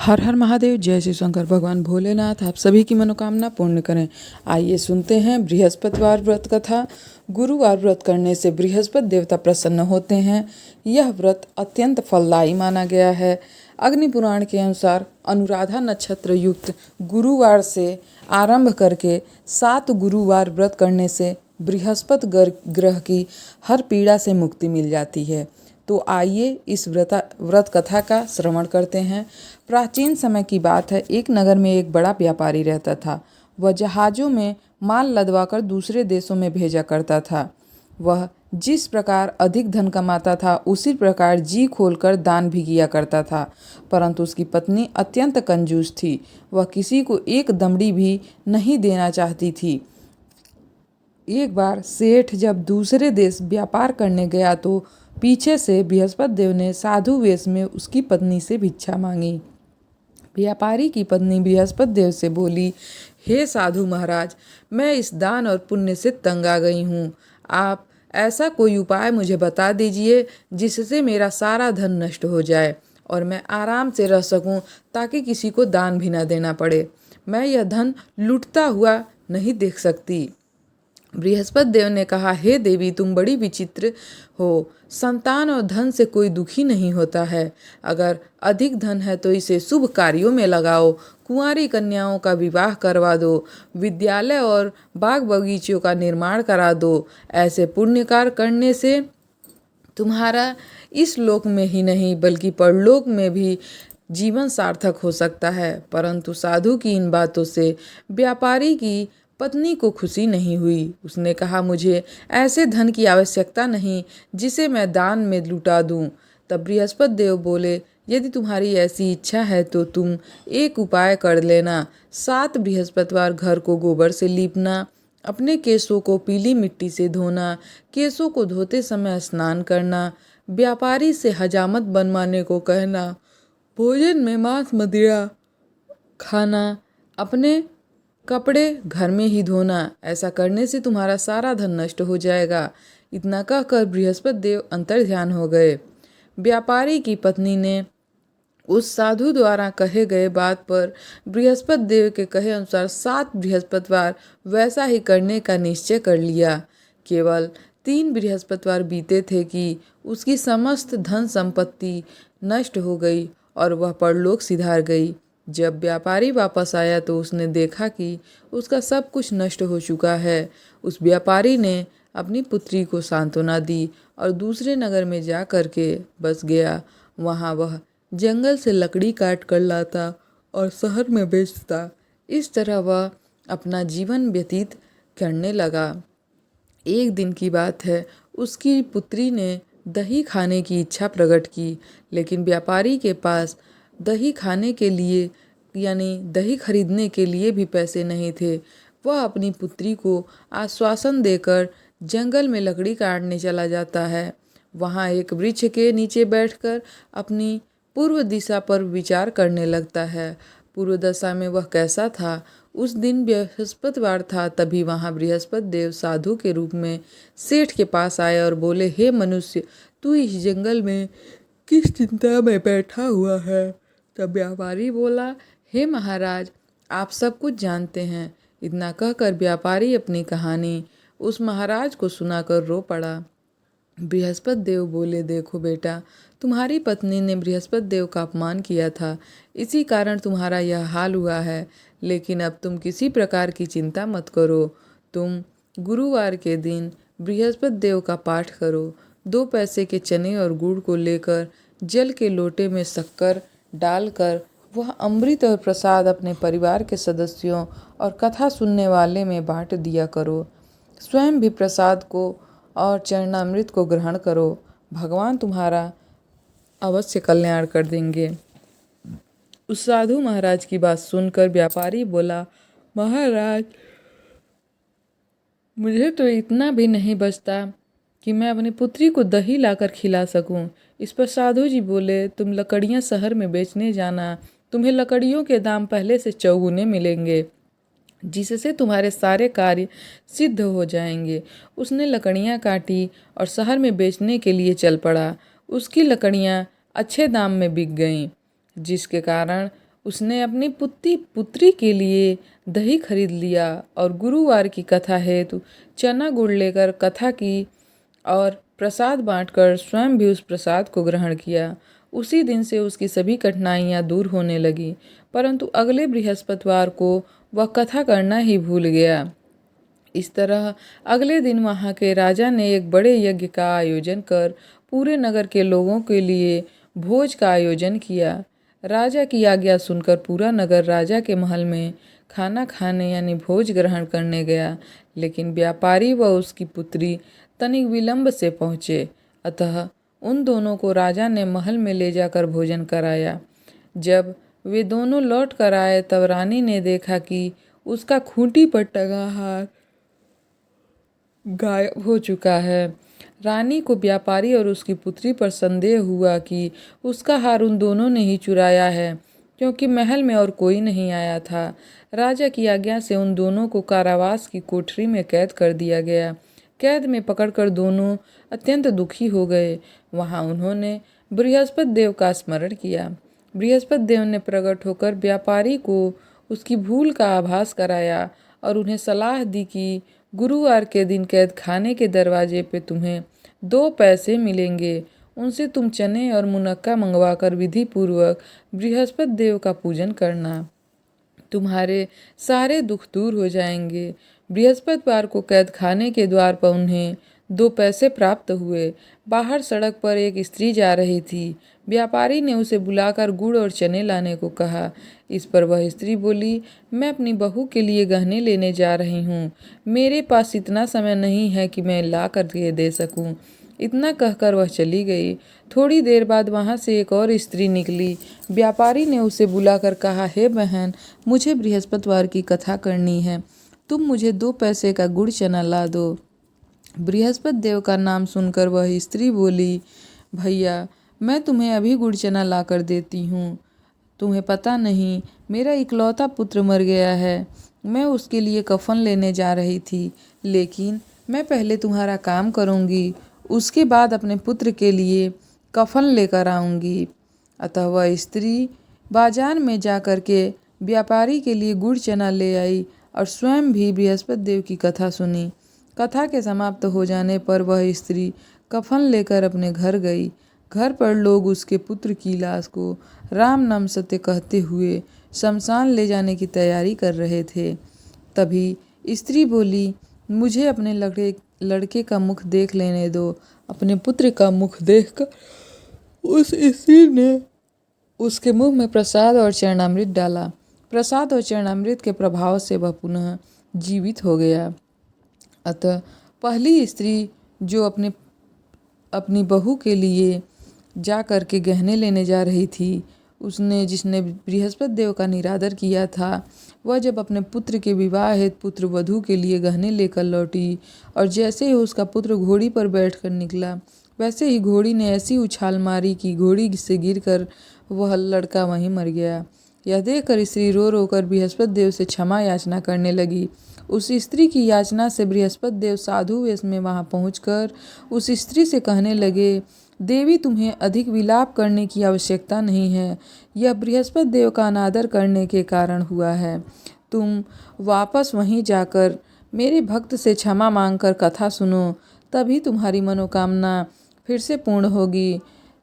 हर हर महादेव। जय श्री शंकर। भगवान भोलेनाथ आप सभी की मनोकामना पूर्ण करें। आइए सुनते हैं बृहस्पतिवार व्रत कथा। गुरुवार व्रत करने से बृहस्पति देवता प्रसन्न होते हैं। यह व्रत अत्यंत फलदायी माना गया है। अग्नि पुराण के अनुसार अनुराधा नक्षत्र युक्त गुरुवार से आरंभ करके 7 गुरुवार व्रत करने से बृहस्पति ग्रह की हर पीड़ा से मुक्ति मिल जाती है। तो आइए इस व्रत कथा का श्रवण करते हैं। प्राचीन समय की बात है। एक नगर में एक बड़ा व्यापारी रहता था। वह जहाज़ों में माल लदवाकर दूसरे देशों में भेजा करता था। वह जिस प्रकार अधिक धन कमाता था उसी प्रकार जी खोलकर दान भी किया करता था। परंतु उसकी पत्नी अत्यंत कंजूस थी। वह किसी को एक दमड़ी भी नहीं देना चाहती थी। एक बार सेठ जब दूसरे देश व्यापार करने गया तो पीछे से बृहस्पति देव ने साधु वेश में उसकी पत्नी से भिक्षा मांगी। व्यापारी की पत्नी बृहस्पति देव से बोली, हे साधु महाराज, मैं इस दान और पुण्य से तंग आ गई हूँ। आप ऐसा कोई उपाय मुझे बता दीजिए जिससे मेरा सारा धन नष्ट हो जाए और मैं आराम से रह सकूं, ताकि किसी को दान भी न देना पड़े। मैं यह धन लुटता हुआ नहीं देख सकती। बृहस्पति देव ने कहा, हे देवी, तुम बड़ी विचित्र हो। संतान और धन से कोई दुखी नहीं होता है। अगर अधिक धन है तो इसे शुभ कार्यों में लगाओ। कुंवारी कन्याओं का विवाह करवा दो। विद्यालय और बाग बगीचों का निर्माण करा दो। ऐसे पुण्य कार्य करने से तुम्हारा इस लोक में ही नहीं बल्कि परलोक में भी जीवन सार्थक हो सकता है। परंतु साधु की इन बातों से व्यापारी की पत्नी को खुशी नहीं हुई। उसने कहा, मुझे ऐसे धन की आवश्यकता नहीं जिसे मैं दान में लुटा दूं। तब बृहस्पति देव बोले, यदि तुम्हारी ऐसी इच्छा है तो तुम एक उपाय कर लेना। 7 बृहस्पतिवार घर को गोबर से लीपना, अपने केशों को पीली मिट्टी से धोना, केशों को धोते समय स्नान करना, व्यापारी से हजामत बनवाने को कहना, भोजन में मांस मदिरा खाना, अपने कपड़े घर में ही धोना। ऐसा करने से तुम्हारा सारा धन नष्ट हो जाएगा। इतना कहकर बृहस्पति देव अंतर्ध्यान हो गए। व्यापारी की पत्नी ने उस साधु द्वारा कहे गए बात पर बृहस्पति देव के कहे अनुसार 7 बृहस्पतिवार वैसा ही करने का निश्चय कर लिया। केवल 3 बृहस्पतिवार बीते थे कि उसकी समस्त धन संपत्ति नष्ट हो गई और वह परलोक सिधार गई। जब व्यापारी वापस आया तो उसने देखा कि उसका सब कुछ नष्ट हो चुका है। उस व्यापारी ने अपनी पुत्री को सांत्वना दी और दूसरे नगर में जा कर के बस गया। वहाँ वह जंगल से लकड़ी काट कर लाता और शहर में बेचता। इस तरह वह अपना जीवन व्यतीत करने लगा। एक दिन की बात है। उसकी पुत्री ने दही खाने की इच्छा प्रकट की, लेकिन व्यापारी के पास दही खाने के लिए यानी दही खरीदने के लिए भी पैसे नहीं थे। वह अपनी पुत्री को आश्वासन देकर जंगल में लकड़ी काटने चला जाता है। वहाँ एक वृक्ष के नीचे बैठकर अपनी पूर्व दिशा पर विचार करने लगता है। पूर्व दशा में वह कैसा था। उस दिन बृहस्पतिवार था। तभी वहाँ बृहस्पति देव साधु के रूप में सेठ के पास आए और बोले, हे मनुष्य, तू इस जंगल में किस चिंता में बैठा हुआ है। तब व्यापारी बोला, हे महाराज, आप सब कुछ जानते हैं। इतना कहकर व्यापारी अपनी कहानी उस महाराज को सुनाकर रो पड़ा। बृहस्पति देव बोले, देखो बेटा, तुम्हारी पत्नी ने बृहस्पति देव का अपमान किया था, इसी कारण तुम्हारा यह हाल हुआ है। लेकिन अब तुम किसी प्रकार की चिंता मत करो। तुम गुरुवार के दिन बृहस्पति देव का पाठ करो। 2 पैसे के चने और गुड़ को लेकर जल के लोटे में शक्कर डालकर वह अमृत और प्रसाद अपने परिवार के सदस्यों और कथा सुनने वाले में बांट दिया करो। स्वयं भी प्रसाद को और चरणामृत को ग्रहण करो। भगवान तुम्हारा अवश्य कल्याण कर देंगे। उस साधु महाराज की बात सुनकर व्यापारी बोला, महाराज, मुझे तो इतना भी नहीं बचता कि मैं अपनी पुत्री को दही लाकर खिला सकूं। इस पर साधु जी बोले, तुम लकड़ियां शहर में बेचने जाना। तुम्हें लकड़ियों के दाम पहले से चौगुने मिलेंगे, जिससे तुम्हारे सारे कार्य सिद्ध हो जाएंगे। उसने लकड़ियां काटी और शहर में बेचने के लिए चल पड़ा। उसकी लकड़ियां अच्छे दाम में बिक गईं, जिसके कारण उसने अपनी पुत्री के लिए दही खरीद लिया और गुरुवार की कथा हेतु चना गुड़ लेकर कथा की और प्रसाद बांटकर स्वयं भी उस प्रसाद को ग्रहण किया। उसी दिन से उसकी सभी कठिनाइयां दूर होने लगी, परंतु अगले बृहस्पतिवार को वह कथा करना ही भूल गया। इस तरह अगले दिन वहाँ के राजा ने एक बड़े यज्ञ का आयोजन कर पूरे नगर के लोगों के लिए भोज का आयोजन किया। राजा की आज्ञा सुनकर पूरा नगर राजा के महल में खाना खाने यानी भोज ग्रहण करने गया, लेकिन व्यापारी व उसकी पुत्री तनिक विलंब से पहुँचे। अतः उन दोनों को राजा ने महल में ले जाकर भोजन कराया। जब वे दोनों लौट कर आए तब रानी ने देखा कि उसका खूंटी पर टंगा हार गायब हो चुका है। रानी को व्यापारी और उसकी पुत्री पर संदेह हुआ कि उसका हार उन दोनों ने ही चुराया है, क्योंकि महल में और कोई नहीं आया था। राजा की आज्ञा से उन दोनों को कारावास की कोठरी में कैद कर दिया गया। कैद में पकड़कर दोनों अत्यंत दुखी हो गए। वहाँ उन्होंने बृहस्पति देव का स्मरण किया। बृहस्पति देव ने प्रकट होकर व्यापारी को उसकी भूल का आभास कराया और उन्हें सलाह दी कि गुरुवार के दिन कैद खाने के दरवाजे पे तुम्हें 2 पैसे मिलेंगे। उनसे तुम चने और मुनक्का मंगवाकर विधि पूर्वक बृहस्पति देव का पूजन करना। तुम्हारे सारे दुख दूर हो जाएंगे। बृहस्पतिवार को कैद खाने के द्वार पर उन्हें 2 पैसे प्राप्त हुए। बाहर सड़क पर एक स्त्री जा रही थी। व्यापारी ने उसे बुलाकर गुड़ और चने लाने को कहा। इस पर वह स्त्री बोली, मैं अपनी बहू के लिए गहने लेने जा रही हूँ। मेरे पास इतना समय नहीं है कि मैं ला कर के दे सकूँ। इतना कहकर वह चली गई। थोड़ी देर बाद वहाँ से एक और स्त्री निकली। व्यापारी ने उसे बुलाकर कहा, हे बहन, मुझे बृहस्पतिवार की कथा करनी है, तुम मुझे 2 पैसे का गुड़ चना ला दो। बृहस्पति देव का नाम सुनकर वह स्त्री बोली, भैया, मैं तुम्हें अभी गुड़ चना ला कर देती हूँ। तुम्हें पता नहीं, मेरा इकलौता पुत्र मर गया है। मैं उसके लिए कफन लेने जा रही थी, लेकिन मैं पहले तुम्हारा काम करूँगी, उसके बाद अपने पुत्र के लिए कफन लेकर आऊँगी। अतः वह स्त्री बाजार में जा कर के व्यापारी के लिए गुड़ चना ले आई और स्वयं भी बृहस्पति देव की कथा सुनी। कथा के समाप्त हो जाने पर वह स्त्री कफन लेकर अपने घर गई। घर पर लोग उसके पुत्र की लाश को राम नाम सत्य कहते हुए शमशान ले जाने की तैयारी कर रहे थे। तभी स्त्री बोली, मुझे अपने लड़के का मुख देख लेने दो। अपने पुत्र का मुख देखकर उस स्त्री ने उसके मुंह में प्रसाद और चरणामृत डाला। प्रसाद और चरणामृत के प्रभाव से वह पुनः जीवित हो गया। अतः पहली स्त्री जो अपनी बहू के लिए जा कर के गहने लेने जा रही थी, जिसने बृहस्पति देव का निरादर किया था, वह जब अपने पुत्र के विवाह हेतु पुत्र वधू के लिए गहने लेकर लौटी और जैसे ही उसका पुत्र घोड़ी पर बैठकर निकला, वैसे ही घोड़ी ने ऐसी उछाल मारी कि घोड़ी से गिरकर वह लड़का वहीं मर गया। यह देखकर स्त्री रो रो कर बृहस्पति देव से क्षमा याचना करने लगी। उस स्त्री की याचना से बृहस्पति देव साधु वेश में वहां पहुंचकर उस स्त्री से कहने लगे, देवी, तुम्हें अधिक विलाप करने की आवश्यकता नहीं है। यह बृहस्पति देव का अनादर करने के कारण हुआ है। तुम वापस वहीं जाकर मेरे भक्त से क्षमा मांगकर कथा सुनो, तभी तुम्हारी मनोकामना फिर से पूर्ण होगी।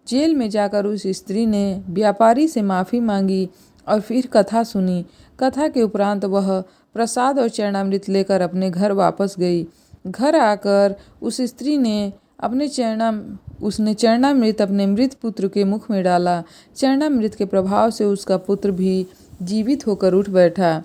जेल में जाकर उस स्त्री ने व्यापारी से माफ़ी मांगी और फिर कथा सुनी। कथा के उपरांत वह प्रसाद और चरणामृत लेकर अपने घर वापस गई। घर आकर उस स्त्री ने उसने चरणामृत अपने मृत पुत्र के मुख में डाला। चरणामृत के प्रभाव से उसका पुत्र भी जीवित होकर उठ बैठा।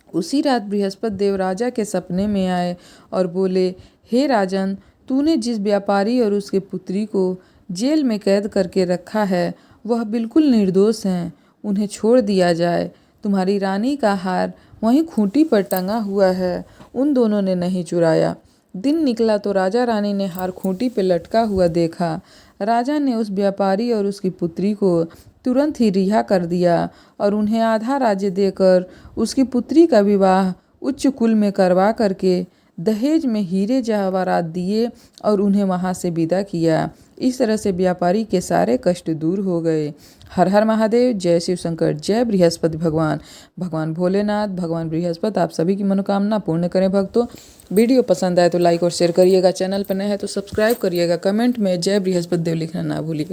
उसी रात बृहस्पति देव राजा के सपने में आए और बोले, हे राजन, तूने जिस व्यापारी और उसके पुत्री को जेल में कैद करके रखा है, वह बिल्कुल निर्दोष हैं। उन्हें छोड़ दिया जाए। तुम्हारी रानी का हार वहीं खूंटी पर टंगा हुआ है, उन दोनों ने नहीं चुराया। दिन निकला तो राजा रानी ने हार खूंटी पे लटका हुआ देखा। राजा ने उस व्यापारी और उसकी पुत्री को तुरंत ही रिहा कर दिया और उन्हें आधा राज्य देकर उसकी पुत्री का विवाह उच्च कुल में करवा करके दहेज में हीरे जवाहरात दिए और उन्हें वहां से विदा किया। इस तरह से व्यापारी के सारे कष्ट दूर हो गए। हर हर महादेव, जय शिव शंकर, जय बृहस्पति भगवान। भगवान भोलेनाथ, भगवान बृहस्पति आप सभी की मनोकामना पूर्ण करें। भक्तों, वीडियो पसंद आए तो लाइक और शेयर करिएगा। चैनल पर नए हैं तो सब्सक्राइब करिएगा। कमेंट में जय बृहस्पति देव लिखना ना भूलिएगा।